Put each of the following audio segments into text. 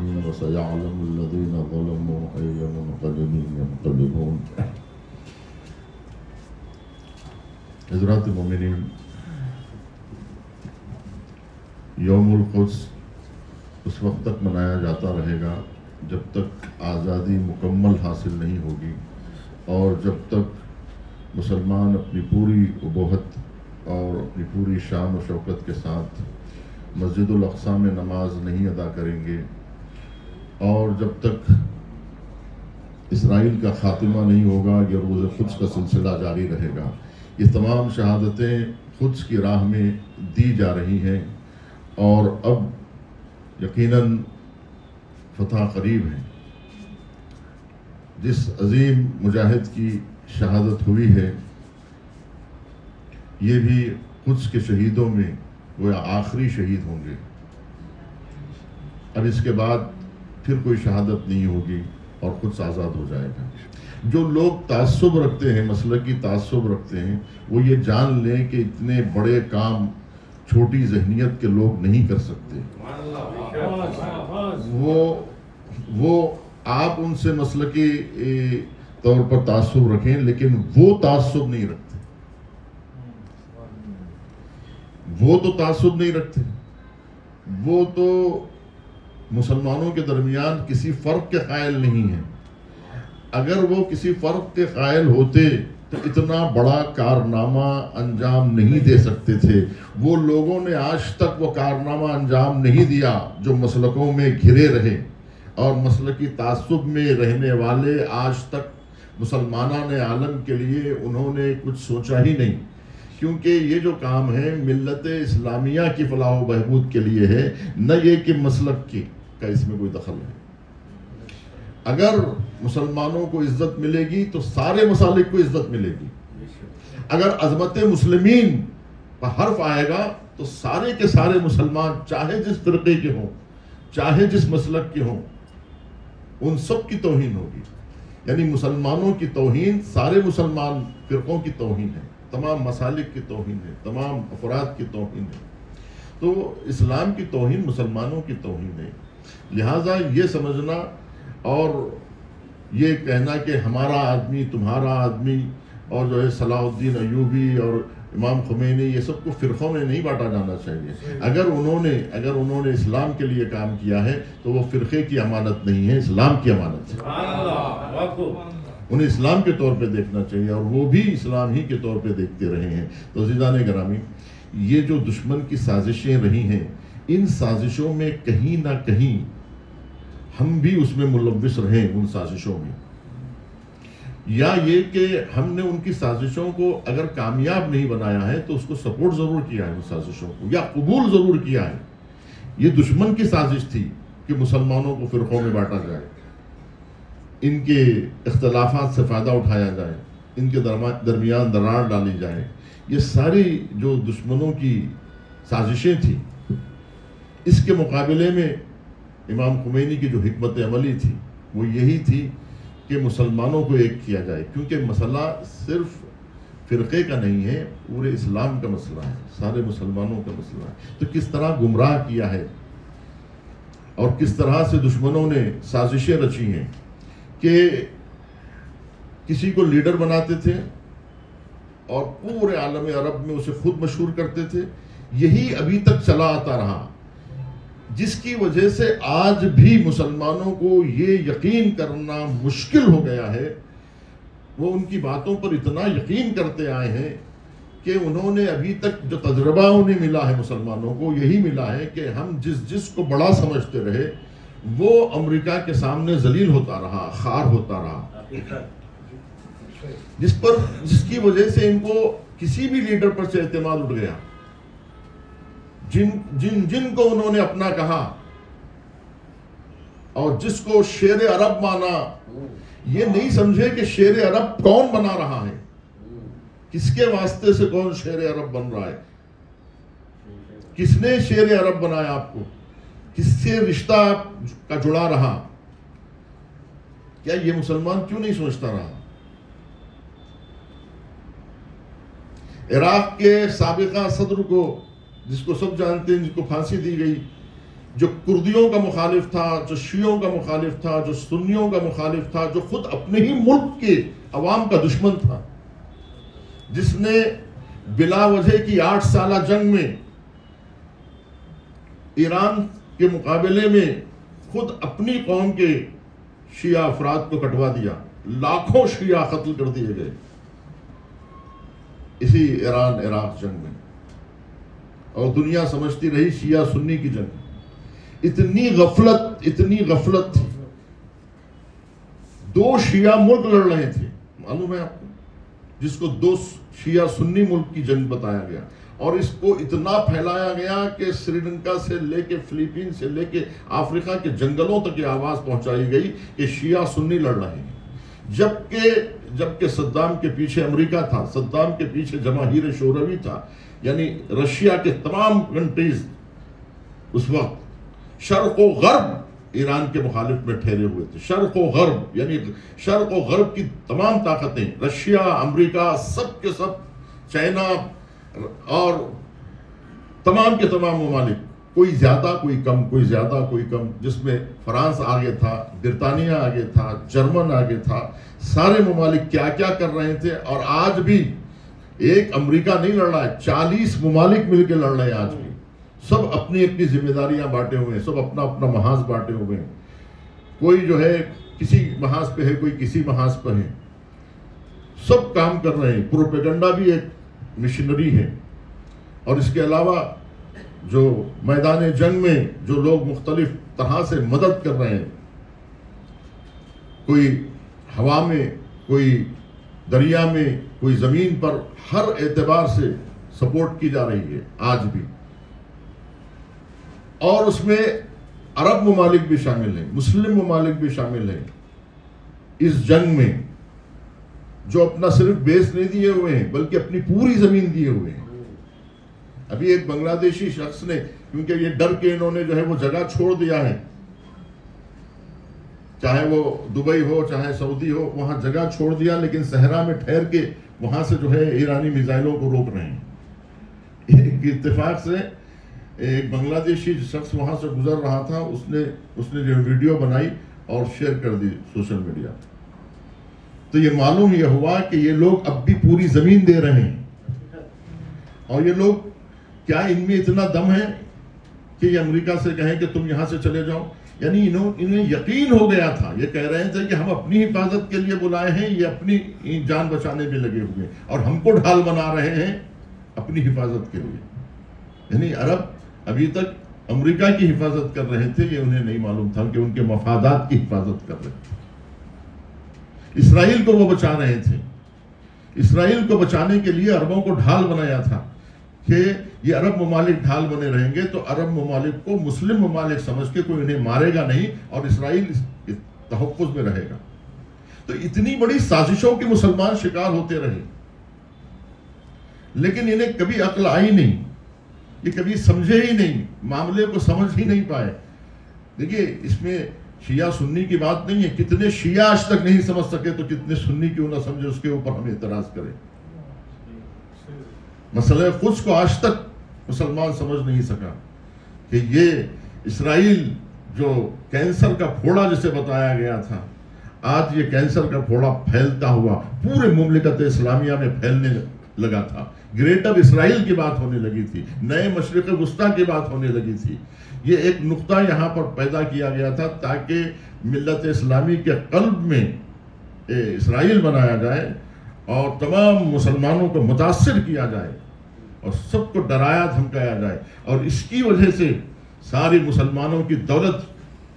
العالمين وسيعلم الذين ظلموا أي منقلب ينقلبون. حضرات مومنین، یوم القدس اس وقت تک منایا جاتا رہے گا جب تک آزادی مکمل حاصل نہیں ہوگی، اور جب تک مسلمان اپنی پوری ابوہت اور اپنی پوری شان و شوکت کے ساتھ مسجد الاقصی میں نماز نہیں ادا کریں گے، اور جب تک اسرائیل کا خاتمہ نہیں ہوگا، یہ روز قدس کا سلسلہ جاری رہے گا. یہ تمام شہادتیں قدس کی راہ میں دی جا رہی ہیں، اور اب یقیناً فتح قریب ہے. جس عظیم مجاہد کی شہادت ہوئی ہے، یہ بھی قدس کے شہیدوں میں وہ آخری شہید ہوں گے. اب اس کے بعد پھر کوئی شہادت نہیں ہوگی اور قدس آزاد ہو جائے گا. جو لوگ تعصب رکھتے ہیں، مسلکی تعصب رکھتے ہیں، وہ یہ جان لیں کہ اتنے بڑے کام چھوٹی ذہنیت کے لوگ نہیں کر سکتے. وہ آپ ان سے مسلکی طور پر تعصب رکھیں، لیکن وہ تعصب نہیں رکھتے. وہ تو تعصب نہیں رکھتے، وہ تو مسلمانوں کے درمیان کسی فرق کے قائل نہیں ہیں. اگر وہ کسی فرق کے قائل ہوتے تو اتنا بڑا کارنامہ انجام نہیں دے سکتے تھے. وہ لوگوں نے آج تک وہ کارنامہ انجام نہیں دیا جو مسلکوں میں گھرے رہے، اور مسلکی تعصب میں رہنے والے آج تک مسلمانان عالم کے لیے انہوں نے کچھ سوچا ہی نہیں، کیونکہ یہ جو کام ہے ملت اسلامیہ کی فلاح و بہبود کے لیے ہے، نہ یہ کہ مسلک کی کا اس میں کوئی دخل ہے. اگر مسلمانوں کو عزت ملے گی تو سارے مسالک کو عزت ملے گی. اگر عظمت مسلمین پر حرف آئے گا تو سارے کے سارے مسلمان، چاہے جس فرقے کے ہوں، چاہے جس مسلک کے ہوں، ان سب کی توہین ہوگی. یعنی مسلمانوں کی توہین سارے مسلمان فرقوں کی توہین ہے، تمام مسالک کی توہین ہے، تمام افراد کی توہین ہے. تو اسلام کی توہین مسلمانوں کی توہین ہے. لہٰذا یہ سمجھنا اور یہ کہنا کہ ہمارا آدمی تمہارا آدمی، اور جو ہے صلاح الدین ایوبی اور امام خمینی، یہ سب کو فرقوں میں نہیں بانٹا جانا چاہیے. اگر انہوں نے اسلام کے لیے کام کیا ہے تو وہ فرقے کی امانت نہیں ہے، اسلام کی امانت ہے. انہیں اسلام کے طور پہ دیکھنا چاہیے، اور وہ بھی اسلام ہی کے طور پہ دیکھتے رہے ہیں. تو عزیزان گرامی، یہ جو دشمن کی سازشیں رہی ہیں، ان سازشوں میں کہیں نہ کہیں ہم بھی اس میں ملوث رہیں ان سازشوں میں، یا یہ کہ ہم نے ان کی سازشوں کو اگر کامیاب نہیں بنایا ہے تو اس کو سپورٹ ضرور کیا ہے، ان سازشوں کو، یا قبول ضرور کیا ہے. یہ دشمن کی سازش تھی کہ مسلمانوں کو فرقوں میں بانٹا جائے، ان کے اختلافات سے فائدہ اٹھایا جائے، ان کے درمیان دراڑ ڈالی جائے. یہ ساری جو دشمنوں کی سازشیں تھیں، اس کے مقابلے میں امام خمینی کی جو حکمت عملی تھی وہ یہی تھی کہ مسلمانوں کو ایک کیا جائے، کیونکہ مسئلہ صرف فرقے کا نہیں ہے، پورے اسلام کا مسئلہ ہے، سارے مسلمانوں کا مسئلہ ہے. تو کس طرح گمراہ کیا ہے اور کس طرح سے دشمنوں نے سازشیں رچی ہیں کہ کسی کو لیڈر بناتے تھے اور پورے عالم عرب میں اسے خود مشہور کرتے تھے. یہی ابھی تک چلا آتا رہا، جس کی وجہ سے آج بھی مسلمانوں کو یہ یقین کرنا مشکل ہو گیا ہے. وہ ان کی باتوں پر اتنا یقین کرتے آئے ہیں کہ انہوں نے ابھی تک جو تجربہ انہیں ملا ہے مسلمانوں کو، یہی ملا ہے کہ ہم جس کو بڑا سمجھتے رہے وہ امریکہ کے سامنے ذلیل ہوتا رہا، خار ہوتا رہا، جس کی وجہ سے ان کو کسی بھی لیڈر پر سے اعتماد اٹھ گیا. جن کو انہوں نے اپنا کہا اور جس کو شیر عرب مانا، یہ نہیں سمجھے کہ شیر عرب کون بنا رہا ہے، کس کے واسطے سے کون شیر عرب بن رہا ہے، کس نے شیر عرب بنایا آپ کو، کس سے رشتہ کا جڑا رہا. کیا یہ مسلمان کیوں نہیں سوچتا رہا؟ عراق کے سابقہ صدر کو، جس کو سب جانتے ہیں، جس کو پھانسی دی گئی، جو کردیوں کا مخالف تھا، جو شیعوں کا مخالف تھا، جو سنیوں کا مخالف تھا، جو خود اپنے ہی ملک کے عوام کا دشمن تھا، جس نے بلا وجہ کی 8 سالہ جنگ میں ایران کے مقابلے میں خود اپنی قوم کے شیعہ افراد کو کٹوا دیا، لاکھوں شیعہ قتل کر دیے گئے اسی ایران عراق جنگ میں، اور دنیا سمجھتی رہی شیعہ سنی کی جنگ۔ اتنی غفلت تھی۔ 2 شیعہ ملک لڑ رہے تھے، معلوم ہے آپ کو، جس کو 2 شیعہ سنی ملک کی جنگ بتایا گیا، اور اس کو اتنا پھیلایا گیا کہ سری لنکا سے لے کے فلپین سے لے کے افریقہ کے جنگلوں تک یہ آواز پہنچائی گئی کہ شیعہ سنی لڑ رہے ہیں، جبکہ صدام کے پیچھے امریکہ تھا، صدام کے پیچھے جماہیر شوروی تھا، یعنی رشیا کے تمام کنٹریز اس وقت شرق و غرب ایران کے مخالف میں ٹھہرے ہوئے تھے۔ شرق و غرب یعنی شرق و غرب کی تمام طاقتیں، رشیا، امریکہ، سب کے سب، چائنا اور تمام کے تمام ممالک، کوئی زیادہ کوئی کم، کوئی زیادہ کوئی کم، جس میں فرانس آگے تھا، برطانیہ آگے تھا، جرمن آگے تھا، سارے ممالک کیا کیا کر رہے تھے۔ اور آج بھی ایک امریکہ نہیں لڑ رہا ہے، 40 ممالک مل کے لڑ رہے ہیں آج بھی، سب اپنی اپنی ذمہ داریاں بانٹے ہوئے ہیں، سب اپنا اپنا محاذ بانٹے ہوئے ہیں، کوئی جو ہے کسی محاذ پہ ہے، کوئی کسی محاذ پہ ہے، سب کام کر رہے ہیں۔ پروپیگنڈا بھی ایک مشنری ہے، اور اس کے علاوہ جو میدان جنگ میں جو لوگ مختلف طرح سے مدد کر رہے ہیں، کوئی ہوا میں، کوئی دریا میں، کوئی زمین پر، ہر اعتبار سے سپورٹ کی جا رہی ہے آج بھی، اور اس میں عرب ممالک بھی شامل ہیں، مسلم ممالک بھی شامل ہیں اس جنگ میں، جو اپنا صرف بیس نہیں دیے ہوئے ہیں بلکہ اپنی پوری زمین دیے ہوئے ہیں۔ ابھی ایک بنگلہ دیشی شخص نے، کیونکہ یہ ڈر کے انہوں نے جو ہے وہ جگہ چھوڑ دیا ہے، چاہے وہ دبئی ہو چاہے سعودی ہو، وہاں جگہ چھوڑ دیا، لیکن صحرا میں ٹھہر کے وہاں سے جو ہے ایرانی میزائلوں کو روک رہے ہیں۔ ایک اتفاق سے ایک بنگلہ دیشی شخص وہاں سے گزر رہا تھا، اس نے جو ویڈیو بنائی اور شیئر کر دی سوشل میڈیا، تو یہ معلوم یہ ہوا کہ یہ لوگ اب بھی پوری زمین دے رہے ہیں، اور یہ لوگ کیا ان میں اتنا دم ہے کہ یہ امریکہ سے کہیں کہ تم یہاں سے چلے جاؤ؟ یعنی انہیں یقین ہو گیا تھا، یہ کہہ رہے تھے کہ ہم اپنی حفاظت کے لیے بلائے ہیں، یہ اپنی جان بچانے میں لگے ہوئے، اور ہم کو ڈھال بنا رہے ہیں اپنی حفاظت کے لیے۔ یعنی عرب ابھی تک امریکہ کی حفاظت کر رہے تھے، یہ انہیں نہیں معلوم تھا کہ ان کے مفادات کی حفاظت کر رہے تھے۔ اسرائیل کو وہ بچا رہے تھے، اسرائیل کو بچانے کے لیے عربوں کو ڈھال بنایا تھا کہ یہ عرب ممالک ڈھال بنے رہیں گے تو عرب ممالک کو مسلم ممالک سمجھ کے کوئی انہیں مارے گا نہیں، اور اسرائیل تحفظ میں رہے گا۔ تو اتنی بڑی سازشوں کے مسلمان شکار ہوتے رہے، لیکن انہیں کبھی عقل آئی نہیں، یہ کبھی سمجھے ہی نہیں، معاملے کو سمجھ ہی نہیں پائے۔ دیکھیے اس میں شیعہ سنی کی بات نہیں ہے، کتنے شیعہ آج تک نہیں سمجھ سکے تو کتنے سنی کیوں نہ سمجھے، اس کے اوپر ہم اعتراض کریں۔ مسئلہ قدس کو آج تک مسلمان سمجھ نہیں سکا کہ یہ اسرائیل جو کینسر کا پھوڑا جسے بتایا گیا تھا، آج یہ کینسر کا پھوڑا پھیلتا ہوا پورے مملکت اسلامیہ میں پھیلنے لگا تھا۔ گریٹر اسرائیل کی بات ہونے لگی تھی، نئے مشرق وسطیٰ کی بات ہونے لگی تھی۔ یہ ایک نقطہ یہاں پر پیدا کیا گیا تھا تاکہ ملت اسلامی کے قلب میں اسرائیل بنایا جائے اور تمام مسلمانوں کو متاثر کیا جائے اور سب کو ڈرایا دھمکایا جائے، اور اس کی وجہ سے ساری مسلمانوں کی دولت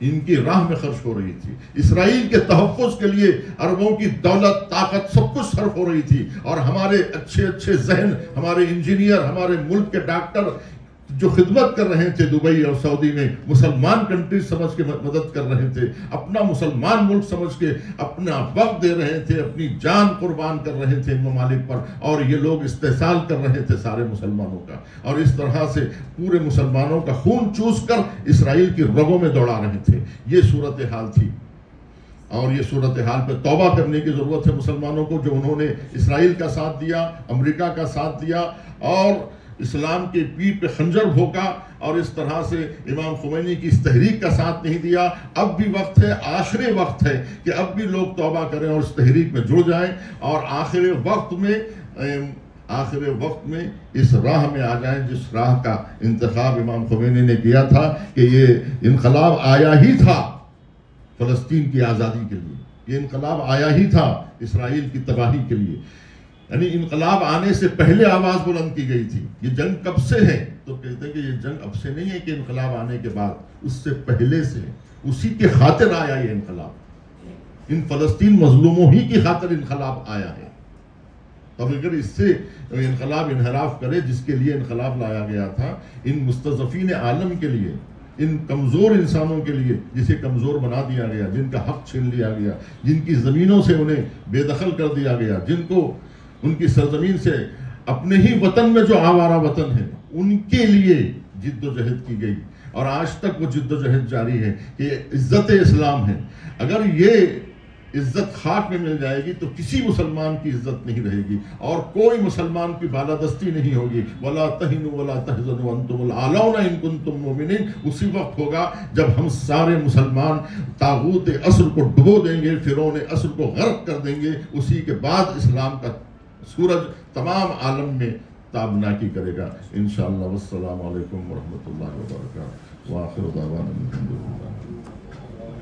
ان کی راہ میں خرچ ہو رہی تھی۔ اسرائیل کے تحفظ کے لیے عربوں کی دولت، طاقت، سب کچھ صرف ہو رہی تھی، اور ہمارے اچھے اچھے ذہن، ہمارے انجینئر، ہمارے ملک کے ڈاکٹر جو خدمت کر رہے تھے دبئی اور سعودی میں، مسلمان کنٹری سمجھ کے مدد کر رہے تھے، اپنا مسلمان ملک سمجھ کے اپنا وقت دے رہے تھے، اپنی جان قربان کر رہے تھے ان ممالک پر، اور یہ لوگ استحصال کر رہے تھے سارے مسلمانوں کا، اور اس طرح سے پورے مسلمانوں کا خون چوس کر اسرائیل کی رگوں میں دوڑا رہے تھے۔ یہ صورتحال تھی، اور یہ صورتحال پہ توبہ کرنے کی ضرورت ہے مسلمانوں کو، جو انہوں نے اسرائیل کا ساتھ دیا، امریکہ کا ساتھ دیا، اور اسلام کے پیٹ پہ خنجر بھوکا اور اس طرح سے امام خمینی کی اس تحریک کا ساتھ نہیں دیا. اب بھی وقت ہے، آخری وقت ہے کہ اب بھی لوگ توبہ کریں اور اس تحریک میں جڑ جائیں اور آخر وقت میں اس راہ میں آ جائیں جس راہ کا انتخاب امام خمینی نے کیا تھا کہ یہ انقلاب آیا ہی تھا فلسطین کی آزادی کے لیے، یہ انقلاب آیا ہی تھا اسرائیل کی تباہی کے لیے. یعنی انقلاب آنے سے پہلے آواز بلند کی گئی تھی. یہ جنگ کب سے ہے؟ تو کہتے ہیں کہ یہ جنگ اب سے نہیں ہے کہ انقلاب آنے کے بعد، اس سے پہلے سے، اسی کے خاطر آیا یہ انقلاب. ان فلسطین مظلوموں ہی کی خاطر انقلاب آیا ہے. اب اگر اس سے انقلاب انحراف کرے جس کے لیے انقلاب لایا گیا تھا، ان مستضعفین عالم کے لیے، ان کمزور انسانوں کے لیے جسے کمزور بنا دیا گیا، جن کا حق چھین لیا گیا، جن کی زمینوں سے انہیں بے دخل کر دیا گیا، جن کو ان کی سرزمین سے اپنے ہی وطن میں جو آوارہ وطن ہے ان کے لیے جد و جہد کی گئی اور آج تک وہ جد و جہد جاری ہے کہ عزت اسلام ہے. اگر یہ عزت خاک میں مل جائے گی تو کسی مسلمان کی عزت نہیں رہے گی اور کوئی مسلمان کی بالادستی نہیں ہوگی. وَلَا تَهِنُوا وَلَا تَحْزَنُوا وَأَنْتُمُ الْأَعْلَوْنَ إِن كُنتُم مُؤْمِنِينَ. اسی وقت ہوگا جب ہم سارے مسلمان طاغوت عصر کو ڈبو دیں گے، فرعون عصر کو غرق کر دیں گے. اسی کے بعد اسلام کا سورج تمام عالم میں تابناکی کرے گا انشاءاللہ. والسلام علیکم ورحمۃ اللہ وبرکاتہ. وآخر دعوانا الحمد للہ.